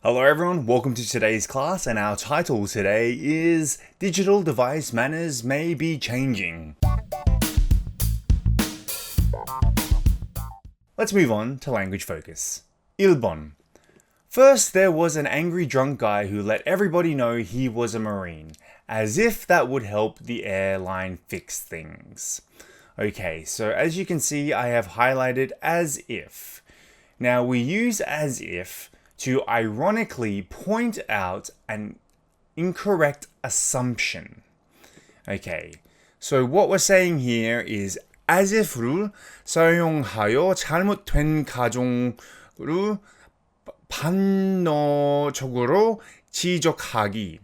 Hello everyone, welcome to today's class, and our title today is Digital Device Manners May Be Changing. Let's move on to language focus. 1번. First, there was an angry drunk guy who let everybody know he was a Marine, as if that would help the airline fix things. Okay, so as you can see, I have highlighted as if. Now, we use as if to ironically point out an incorrect assumption. Okay, so what we're saying here is as if를 사용하여 잘못된 가정을 반어적으로 지적하기.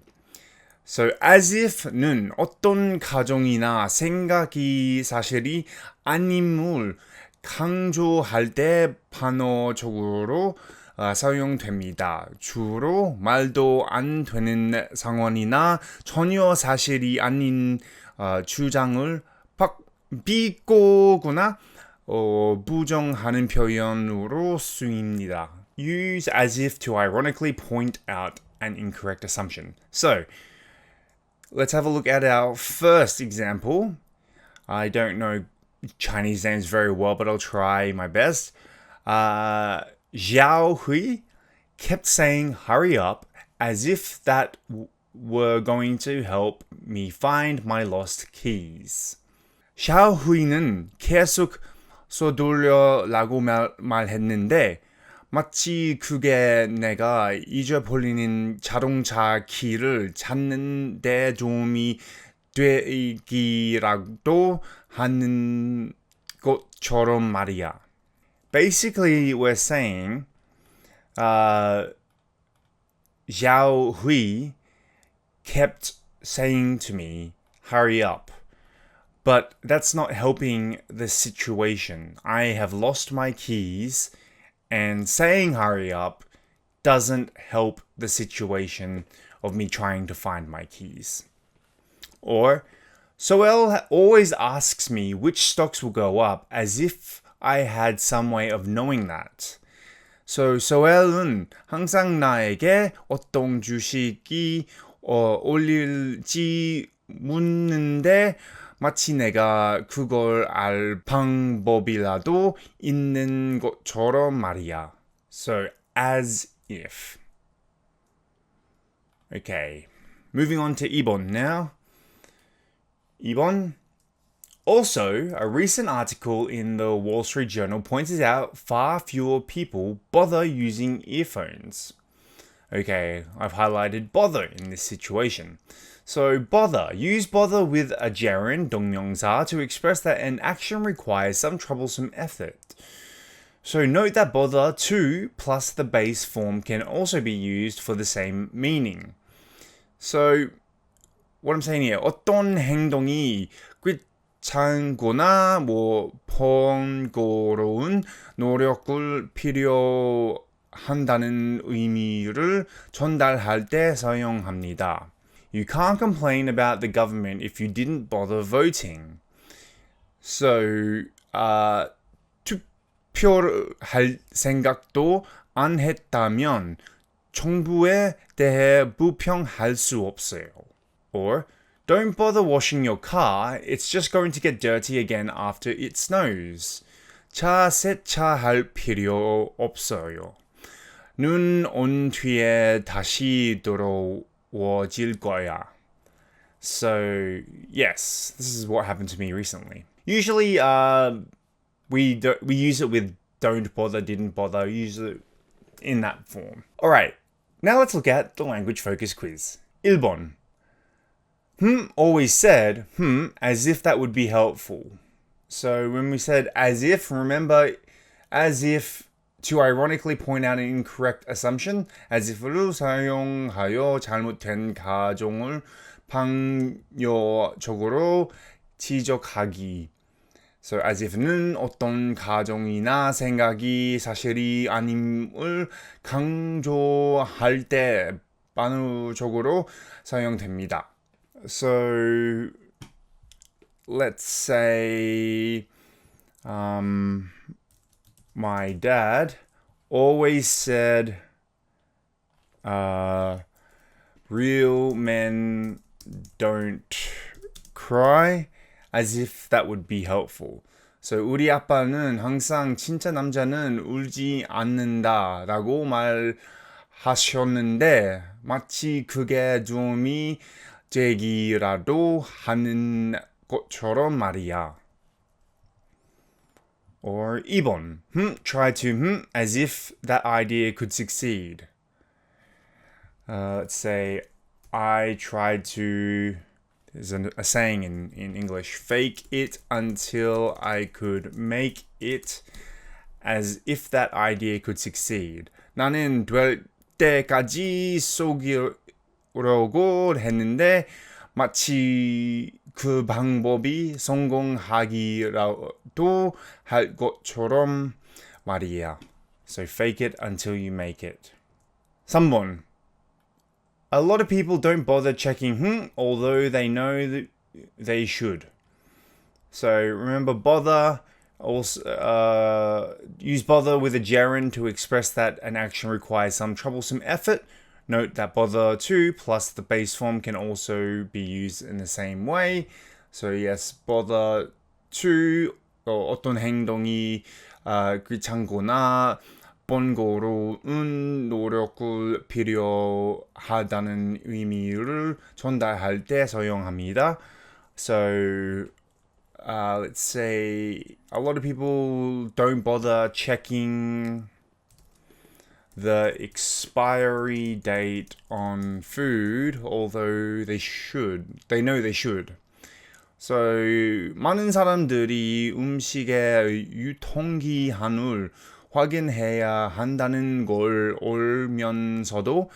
So as if는 어떤 가정이나 생각이 사실이 아님을 강조할 때 반어적으로 사용됩니다. 주로 말도 안 되는 상황이나 전혀 사실이 아닌 주장을 비꼬거나 부정하는 표현으로 쓰입니다. Use as if to ironically point out an incorrect assumption. So, let's have a look at our first example. I don't know Chinese names very well, but I'll try my best. Zhao Hui kept saying hurry up as if that were going to help me find my lost keys. 샤오 후이는 계속 서둘러라고 말했는데 마치 그게 내가 잊어버리는 자동차 키를 찾는 데 도움이 되기라도 하는 것처럼 말이야. Basically, we're saying Zhao Hui kept saying to me, hurry up. But that's not helping the situation. I have lost my keys, and saying hurry up doesn't help the situation of me trying to find my keys. Or, Soel always asks me which stocks will go up as if I had some way of knowing that. So, 소엘은 항상 나에게 어떤 주식이 올릴지 묻는데 마치 내가 그걸 알 방법이라도 있는 것처럼 말이야. So, as if. Okay, moving on to 2번 now. 2번. Also, a recent article in the Wall Street Journal pointed out far fewer people bother using earphones. Okay, I've highlighted bother in this situation. So bother. Use bother with a gerund, 동명사, to express that an action requires some troublesome effort. So note that bother to plus the base form can also be used for the same meaning. So what I'm saying here, 어떤 행동이 창고나 번거로운 노력을 필요한다는 의미를 전달할 때 사용합니다. You can't complain about the government if you didn't bother voting. So, 투표를 할 생각도 안 했다면 정부에 대해 불평할 수 없어요. Or, don't bother washing your car, it's just going to get dirty again after it snows. 차 세차할 필요 없어요. 눈 온 뒤에 다시 더러워질 거야. So, yes, this is what happened to me recently. Usually, we use it with don't bother, didn't bother, use it in that form. Alright, now let's look at the language focus quiz. 1번. Always said, as if that would be helpful. So when we said as if, remember, as if to ironically point out an incorrect assumption, as if를 사용하여 잘못된 가정을 방어적으로 지적하기. So as if는 어떤 가정이나 생각이 사실이 아님을 강조할 때 반어적으로 사용됩니다. So, let's say my dad always said Real men don't cry, as if that would be helpful. So 우리 아빠는 항상 진짜 남자는 울지 않는다라고 말하셨는데 마치 그게 도움이 되기라도 하는 것처럼 말이야. Or 2번, try to as if that idea could succeed. Let's say, I tried to, there's a saying in English, fake it until I could make it, as if that idea could succeed. 나는 될 때까지 속이려고 했는데 마치 그 방법이 성공하기라도 할 것처럼 말이야. So fake it until you make it. 3번. A lot of people don't bother checking although they know that they should. So remember bother, also use bother with a gerund to express that an action requires some troublesome effort. Note that bother to plus the base form can also be used in the same way. So yes, bother to 어떤 행동이 귀찮거나 번거로운 노력을 필요하다는 의미를 전달할 때 사용합니다. So let's say a lot of people don't bother checking the expiry date on food, although they should. They know they should. So 많은 사람들이 음식의 유통기한을 확인해야 한다는 걸 알면서도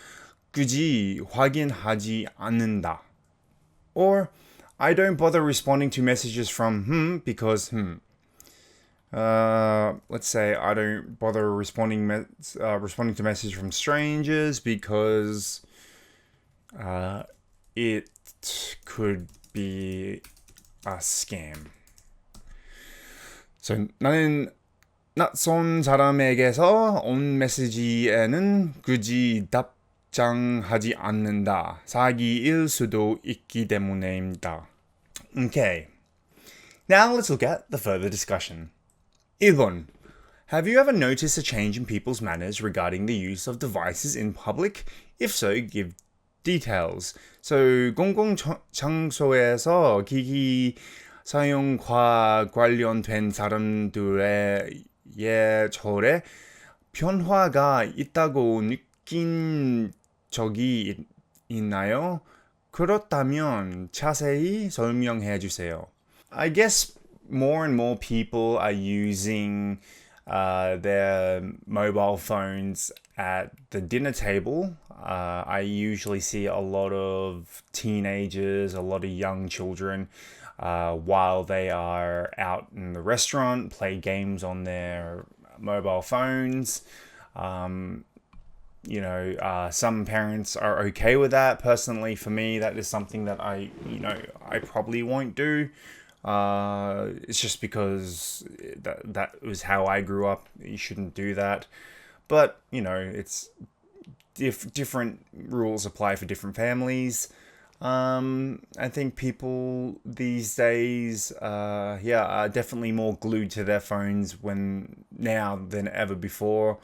굳이 확인하지 않는다. Or I don't bother responding to messages from because let's say I don't bother responding to messages from strangers because it could be a scam. So 나는 낯선 사람에게서 온 메시지에는 굳이 답장하지 않는다. 사기일 수도 있기 때문입니다. Okay. Now let's look at the further discussion. 1번. Have you ever noticed a change in people's manners regarding the use of devices in public? If so, give details. So, 공공장소에서 기기 사용과 관련된 사람들의 예절에 변화가 있다고 느낀 적이 있나요? 그렇다면 자세히 설명해 주세요. I guess more and more people are using their mobile phones at the dinner table. I usually see a lot of teenagers, a lot of young children, while they are out in the restaurant, play games on their mobile phones. Some parents are okay with that. Personally, for me, that is something that I probably won't do. It's just because that was how I grew up. You shouldn't do that. But, it's different rules apply for different families. I think people these days, are definitely more glued to their phones now than ever before.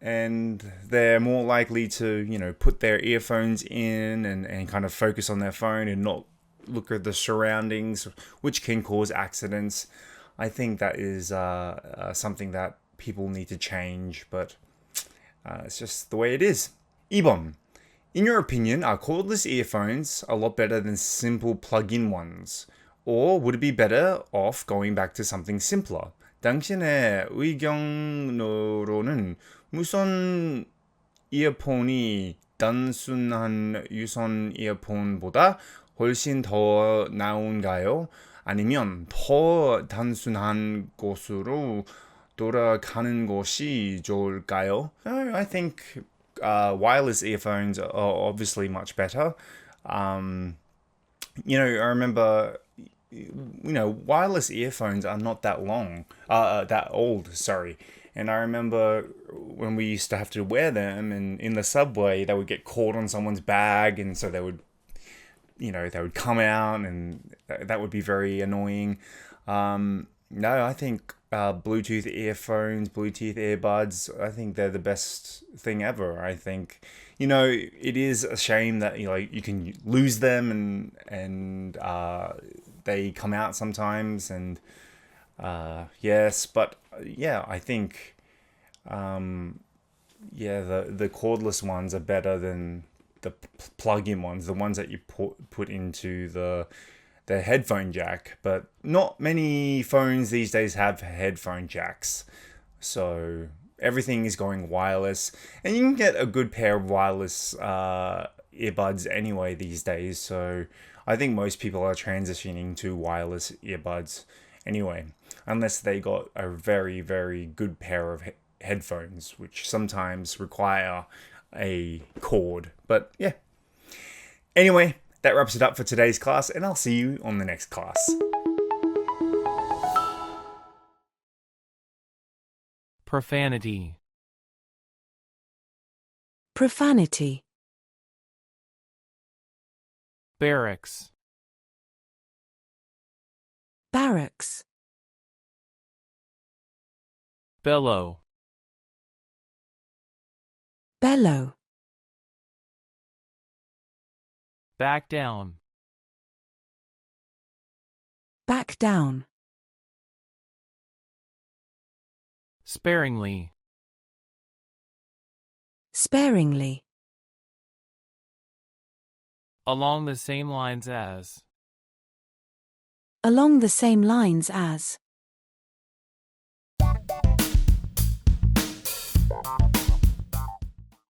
And they're more likely to, put their earphones in and kind of focus on their phone and not look at the surroundings, which can cause accidents. I think that is something that people need to change, but it's just the way it is. 2번. In your opinion, are cordless earphones a lot better than simple plug-in ones? Or would it be better off going back to something simpler? 당신의 의견으로는 무선 이어폰이 단순한 유선 이어폰보다 훨씬 더 나은가요? 아니면 더 단순한 곳으로 돌아가는 것이 좋을까요? I think wireless earphones are obviously much better. I remember, wireless earphones are not that old, sorry. And I remember when we used to have to wear them, and in the subway, they would get caught on someone's bag, and so they would, they would come out, and that would be very annoying. No, I think Bluetooth earphones, Bluetooth earbuds, I think they're the best thing ever. I think, it is a shame that you can lose them, and they come out sometimes, and yes, but yeah, I think the cordless ones are better than the plug-in ones, the ones that you put into the headphone jack. But not many phones these days have headphone jacks, so everything is going wireless, and you can get a good pair of wireless earbuds anyway these days. So I think most people are transitioning to wireless earbuds anyway, unless they got a very, very good pair of headphones, which sometimes require a cord. But yeah. Anyway, that wraps it up for today's class, and I'll see you on the next class. Profanity. Profanity. Barracks. Barracks. Bellow. Bellow. Back down. Back down. Sparingly. Sparingly. Along the same lines as. Along the same lines as.